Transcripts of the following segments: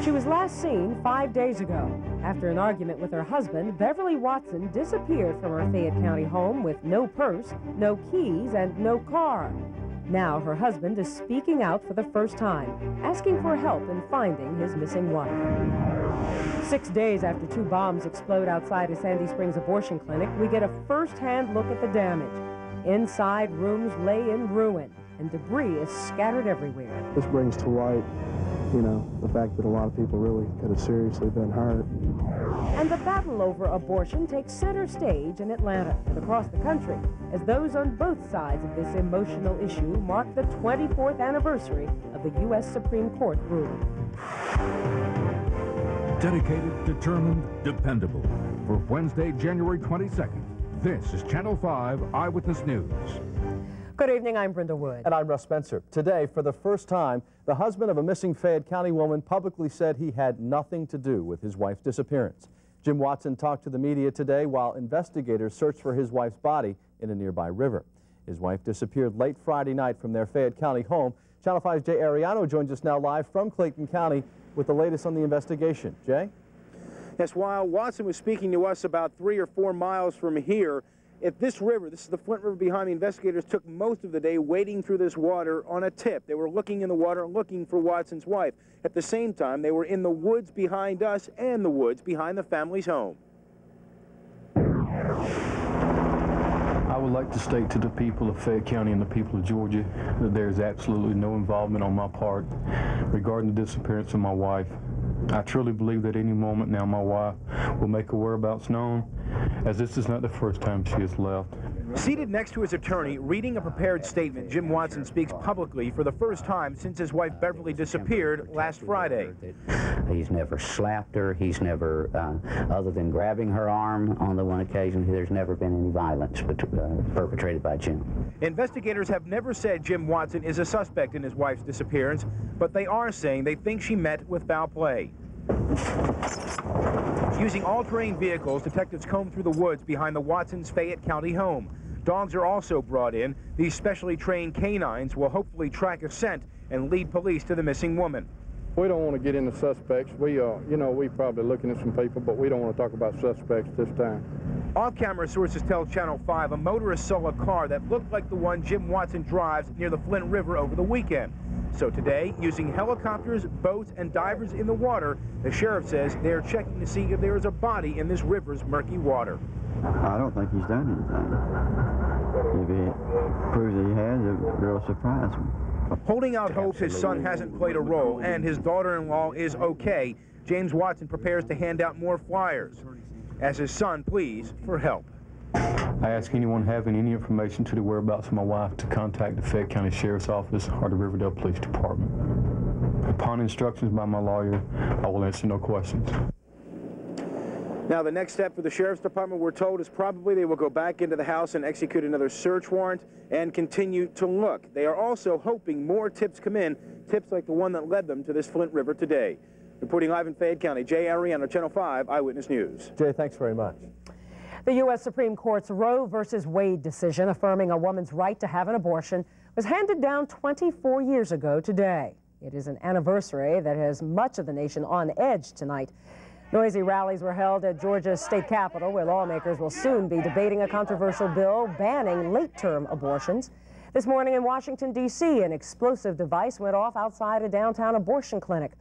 She was last seen 5 days ago. After an argument with her husband, Beverly Watson disappeared from her Fayette County home with no purse, no keys, and no car. Now her husband is speaking out for the first time, asking for help in finding his missing wife. 6 days after 2 bombs explode outside a Sandy Springs abortion clinic, we get a first-hand look at the damage. Inside, rooms lay in ruin, and debris is scattered everywhere. This brings to light, the fact that a lot of people really could have seriously been hurt. And the battle over abortion takes center stage in Atlanta and across the country as those on both sides of this emotional issue mark the 24th anniversary of the U.S. Supreme Court ruling. Dedicated, determined, dependable. For Wednesday, January 22nd, this is Channel 5 Eyewitness News. Good evening, I'm Brenda Wood. And I'm Russ Spencer. Today, for the first time, the husband of a missing Fayette County woman publicly said he had nothing to do with his wife's disappearance. Jim Watson talked to the media today while investigators searched for his wife's body in a nearby river. His wife disappeared late Friday night from their Fayette County home. Channel 5's Jay Ariano joins us now live from Clayton County with the latest on the investigation. Jay? Yes, while Watson was speaking to us about 3 or 4 miles from here, at this river, this is the Flint River behind me, investigators took most of the day wading through this water on a tip. They were looking in the water, looking for Watson's wife. At the same time, they were in the woods behind us and the woods behind the family's home. I would like to state to the people of Fayette County and the people of Georgia that there is absolutely no involvement on my part regarding the disappearance of my wife. I truly believe that any moment now my wife will make her whereabouts known, as this is not the first time she has left. Seated next to his attorney, reading a prepared statement, Jim Watson speaks publicly for the first time since his wife Beverly disappeared last Friday. He's never slapped her. He's never, other than grabbing her arm on the one occasion, there's never been any violence perpetrated by Jim. Investigators have never said Jim Watson is a suspect in his wife's disappearance, but they are saying they think she met with foul play. Using all-terrain vehicles, detectives combed through the woods behind the Watsons' Fayette County home. Dogs are also brought in. These specially trained canines will hopefully track a scent and lead police to the missing woman. We don't want to get into suspects. We probably looking at some people, but we don't want to talk about suspects this time. Off-camera sources tell Channel 5 a motorist saw a car that looked like the one Jim Watson drives near the Flint River over the weekend. So today, using helicopters, boats, and divers in the water, the sheriff says they're checking to see if there is a body in this river's murky water. I don't think he's done anything. If he proves that he has, it will surprise me. Holding out hope his son hasn't played a role and his daughter-in-law is okay, James Watson prepares to hand out more flyers as his son pleads for help. I ask anyone having any information to the whereabouts of my wife to contact the Fayette County Sheriff's Office or the Riverdale Police Department. Upon instructions by my lawyer, I will answer no questions. Now, the next step for the Sheriff's Department, we're told, is probably they will go back into the house and execute another search warrant and continue to look. They are also hoping more tips come in, tips like the one that led them to this Flint River today. Reporting live in Fayette County, Jay Ariano, Channel 5 Eyewitness News. Jay, thanks very much. The U.S. Supreme Court's Roe v. Wade decision affirming a woman's right to have an abortion was handed down 24 years ago today. It is an anniversary that has much of the nation on edge tonight. Noisy rallies were held at Georgia's state capitol, where lawmakers will soon be debating a controversial bill banning late-term abortions. This morning in Washington, D.C., an explosive device went off outside a downtown abortion clinic.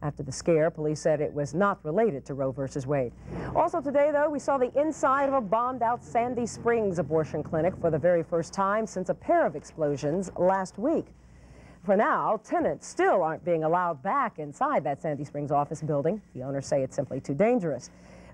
After the scare, police said it was not related to Roe v. Wade. Also today, though, we saw the inside of a bombed-out Sandy Springs abortion clinic for the very first time since a pair of explosions last week. For now, tenants still aren't being allowed back inside that Sandy Springs office building. The owners say it's simply too dangerous.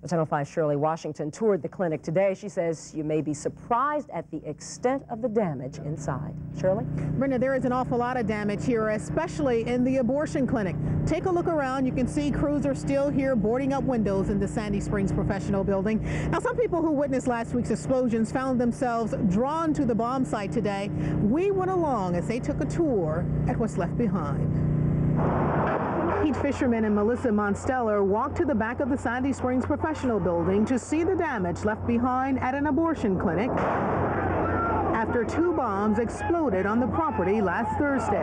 Channel 5's Shirley Washington toured the clinic today. She says you may be surprised at the extent of the damage inside. Shirley? Brenda, there is an awful lot of damage here, especially in the abortion clinic. Take a look around. You can see crews are still here boarding up windows in the Sandy Springs Professional Building. Now, some people who witnessed last week's explosions found themselves drawn to the bomb site today. We went along as they took a tour at what's left behind. Pete Fisherman and Melissa Monsteller walked to the back of the Sandy Springs Professional Building to see the damage left behind at an abortion clinic after 2 bombs exploded on the property last Thursday.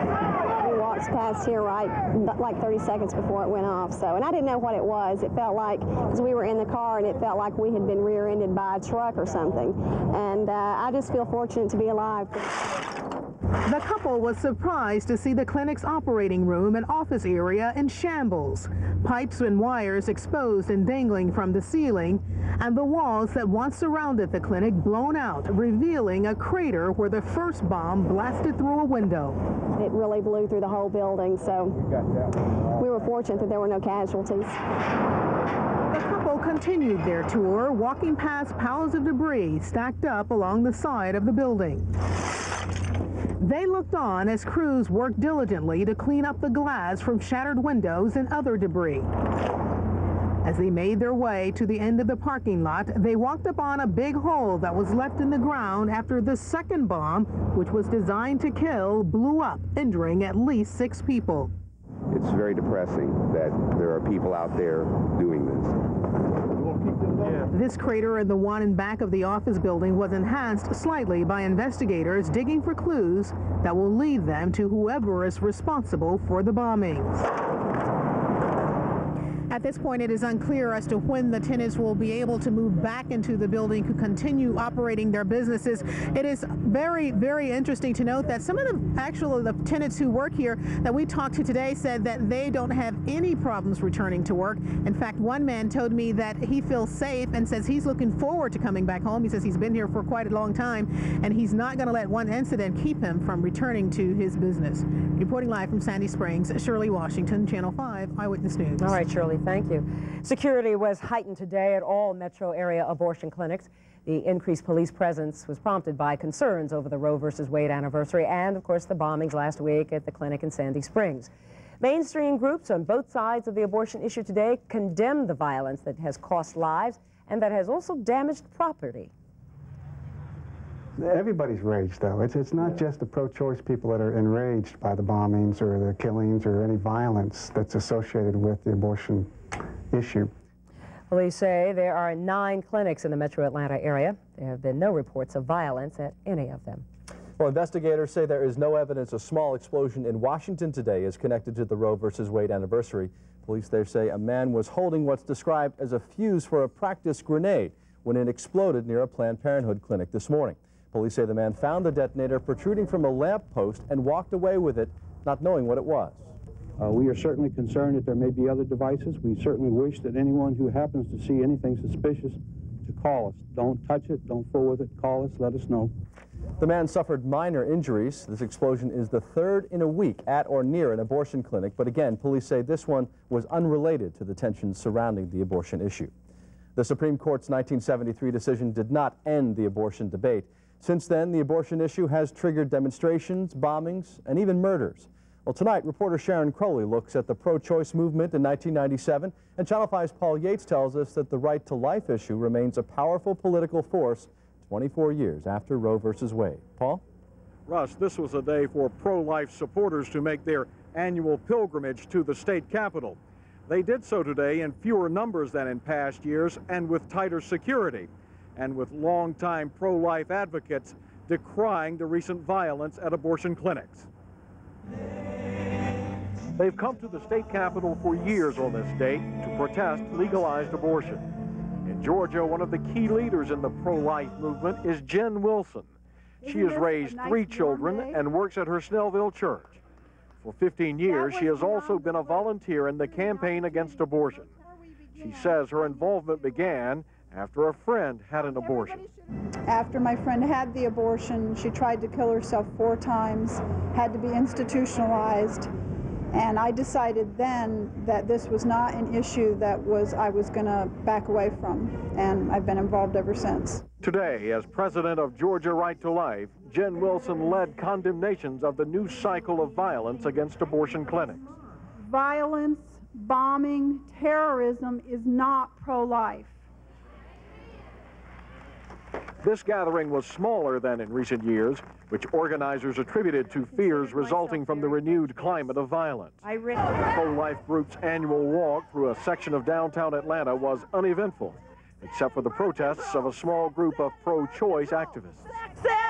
We walked past here like 30 seconds before it went off, and I didn't know what it was. It felt like, because we were in the car, and it felt like we had been rear-ended by a truck or something. And I just feel fortunate to be alive. The couple was surprised to see the clinic's operating room and office area in shambles. Pipes and wires exposed and dangling from the ceiling, and the walls that once surrounded the clinic blown out, revealing a crater where the first bomb blasted through a window. It really blew through the whole building, so we were fortunate that there were no casualties. The couple continued their tour, walking past piles of debris stacked up along the side of the building. They looked on as crews worked diligently to clean up the glass from shattered windows and other debris. As they made their way to the end of the parking lot, they walked upon a big hole that was left in the ground after the second bomb, which was designed to kill, blew up, injuring at least 6 people. It's very depressing that there are people out there doing this. This crater and the one in back of the office building was enhanced slightly by investigators digging for clues that will lead them to whoever is responsible for the bombings. At this point, it is unclear as to when the tenants will be able to move back into the building to continue operating their businesses. It is very, very interesting to note that some of the tenants who work here that we talked to today said that they don't have any problems returning to work. In fact, one man told me that he feels safe and says he's looking forward to coming back home. He says he's been here for quite a long time, and he's not going to let one incident keep him from returning to his business. Reporting live from Sandy Springs, Shirley Washington, Channel 5 Eyewitness News. All right, Shirley. Thank you. Security was heightened today at all metro area abortion clinics. The increased police presence was prompted by concerns over the Roe versus Wade anniversary and, of course, the bombings last week at the clinic in Sandy Springs. Mainstream groups on both sides of the abortion issue today condemned the violence that has cost lives and that has also damaged property. Everybody's raged, though. It's not just the pro-choice people that are enraged by the bombings or the killings or any violence that's associated with the abortion issue. Police say there are 9 clinics in the metro Atlanta area. There have been no reports of violence at any of them. Well, investigators say there is no evidence a small explosion in Washington today is connected to the Roe versus Wade anniversary. Police there say a man was holding what's described as a fuse for a practice grenade when it exploded near a Planned Parenthood clinic this morning. Police say the man found the detonator protruding from a lamp post and walked away with it, not knowing what it was. We are certainly concerned that there may be other devices. We certainly wish that anyone who happens to see anything suspicious to call us. Don't touch it, don't fool with it, call us, let us know. The man suffered minor injuries. This explosion is the 3rd in a week at or near an abortion clinic, but again, police say this one was unrelated to the tensions surrounding the abortion issue. The Supreme Court's 1973 decision did not end the abortion debate. Since then, the abortion issue has triggered demonstrations, bombings, and even murders. Well, tonight, reporter Sharon Crowley looks at the pro-choice movement in 1997, and Channel 5's Paul Yates tells us that the right to life issue remains a powerful political force 24 years after Roe versus Wade. Paul? Russ, this was a day for pro-life supporters to make their annual pilgrimage to the state capitol. They did so today in fewer numbers than in past years and with tighter security, and with longtime pro-life advocates decrying the recent violence at abortion clinics. They've come to the state capitol for years on this date to protest legalized abortion. In Georgia, one of the key leaders in the pro-life movement is Jen Wilson. She has raised 3 children and works at her Snellville church. For 15 years, she has also been a volunteer in the campaign against abortion. She says her involvement began after a friend had an abortion. After my friend had the abortion, she tried to kill herself 4 times, had to be institutionalized, and I decided then that this was not an issue that I was going to back away from, and I've been involved ever since. Today, as president of Georgia Right to Life, Jen Wilson led condemnations of the new cycle of violence against abortion clinics. Violence, bombing, terrorism is not pro-life. This gathering was smaller than in recent years, which organizers attributed to fears resulting from the renewed climate of violence. The pro-life group's annual walk through a section of downtown Atlanta was uneventful, except for the protests of a small group of pro-choice activists.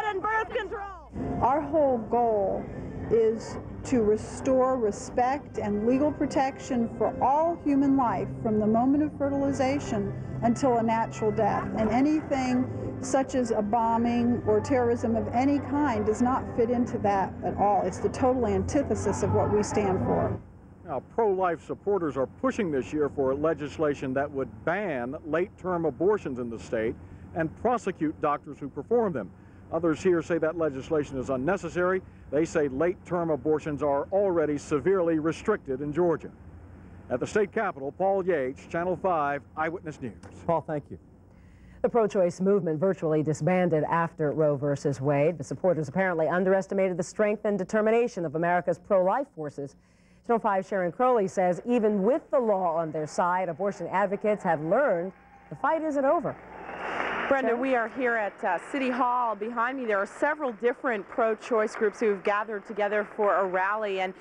and birth control. Our whole goal is to restore respect and legal protection for all human life from the moment of fertilization until a natural death. And anything such as a bombing or terrorism of any kind does not fit into that at all. It's the total antithesis of what we stand for. Now, pro-life supporters are pushing this year for legislation that would ban late-term abortions in the state and prosecute doctors who perform them. Others here say that legislation is unnecessary. They say late-term abortions are already severely restricted in Georgia. At the state capitol, Paul Yates, Channel 5 Eyewitness News. Paul, thank you. The pro-choice movement virtually disbanded after Roe versus Wade. The supporters apparently underestimated the strength and determination of America's pro-life forces. Channel 5 Sharon Crowley says even with the law on their side, abortion advocates have learned the fight isn't over. Brenda, we are here at City Hall. Behind me, there are several different pro-choice groups who have gathered together for a rally, and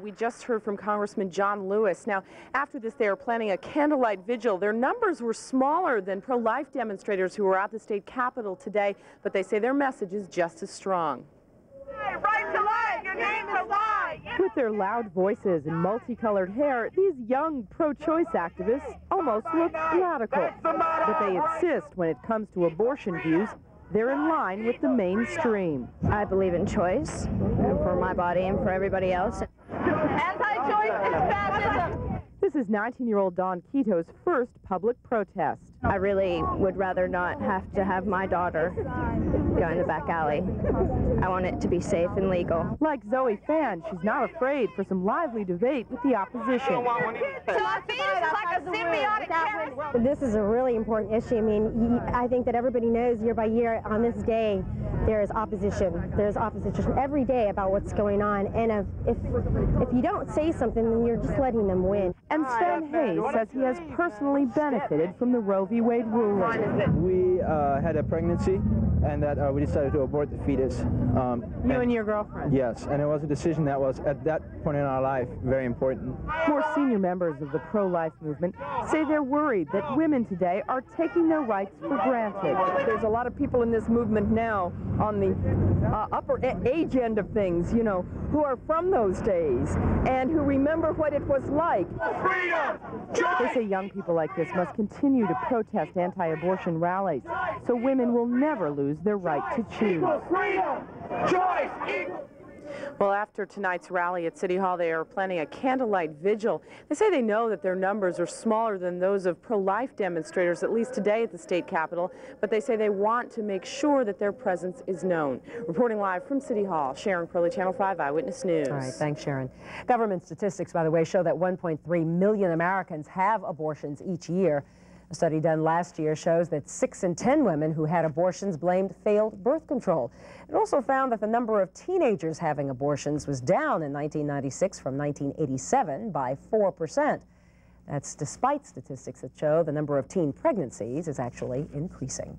we just heard from Congressman John Lewis. Now, after this, they are planning a candlelight vigil. Their numbers were smaller than pro-life demonstrators who were at the state capitol today, but they say their message is just as strong. Right to life, your name is life. With their loud voices and multicolored hair, these young pro-choice activists almost look radical. But they insist when it comes to abortion views, they're in line with the mainstream. I believe in choice for my body and for everybody else. Anti-choice is fascism. This is 19-year-old Dawn Quito's first public protest. I really would rather not have to have my daughter go in the back alley. I want it to be safe and legal. Like Zoe Fan, she's not afraid for some lively debate with the opposition. This is a really important issue. I mean, I think that everybody knows year by year on this day there is opposition. There's opposition every day about what's going on. And if you don't say something, then you're just letting them win. And Stan Hayes says he has personally benefited from the Roe v. Wade ruling. We had a pregnancy, and that we decided to abort the fetus. You and your girlfriend? Yes, and it was a decision that was, at that point in our life, very important. More senior members of the pro-life movement say they're worried that women today are taking their rights for granted. There's a lot of people in this movement now on the upper age end of things, you know, who are from those days and who remember what it was like. Freedom! They say young people like this must continue to protest anti-abortion rallies so women will never lose their right to choose. Freedom! Choice! Equal! Well, after tonight's rally at City Hall, they are planning a candlelight vigil. They say they know that their numbers are smaller than those of pro-life demonstrators, at least today at the state capitol, but they say they want to make sure that their presence is known. Reporting live from City Hall, Sharon Crowley, Channel 5 Eyewitness News. All right, thanks, Sharon. Government statistics, by the way, show that 1.3 million Americans have abortions each year. A study done last year shows that 6 in 10 women who had abortions blamed failed birth control. It also found that the number of teenagers having abortions was down in 1996 from 1987 by 4%. That's despite statistics that show the number of teen pregnancies is actually increasing.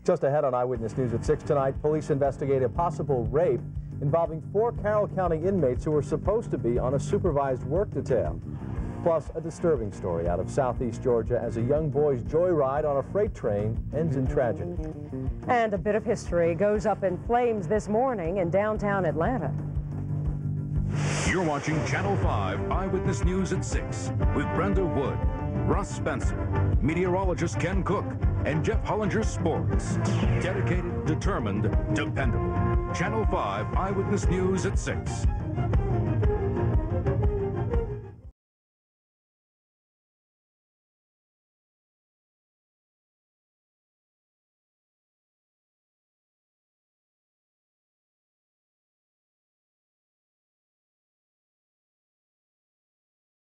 Just ahead on Eyewitness News at 6 tonight, police investigate a possible rape involving 4 Carroll County inmates who were supposed to be on a supervised work detail. Plus, a disturbing story out of southeast Georgia as a young boy's joyride on a freight train ends in tragedy. And a bit of history goes up in flames this morning in downtown Atlanta. You're watching Channel 5 Eyewitness News at 6 with Brenda Wood, Russ Spencer, meteorologist Ken Cook, and Jeff Hollinger Sports. Dedicated, determined, dependable. Channel 5 Eyewitness News at 6.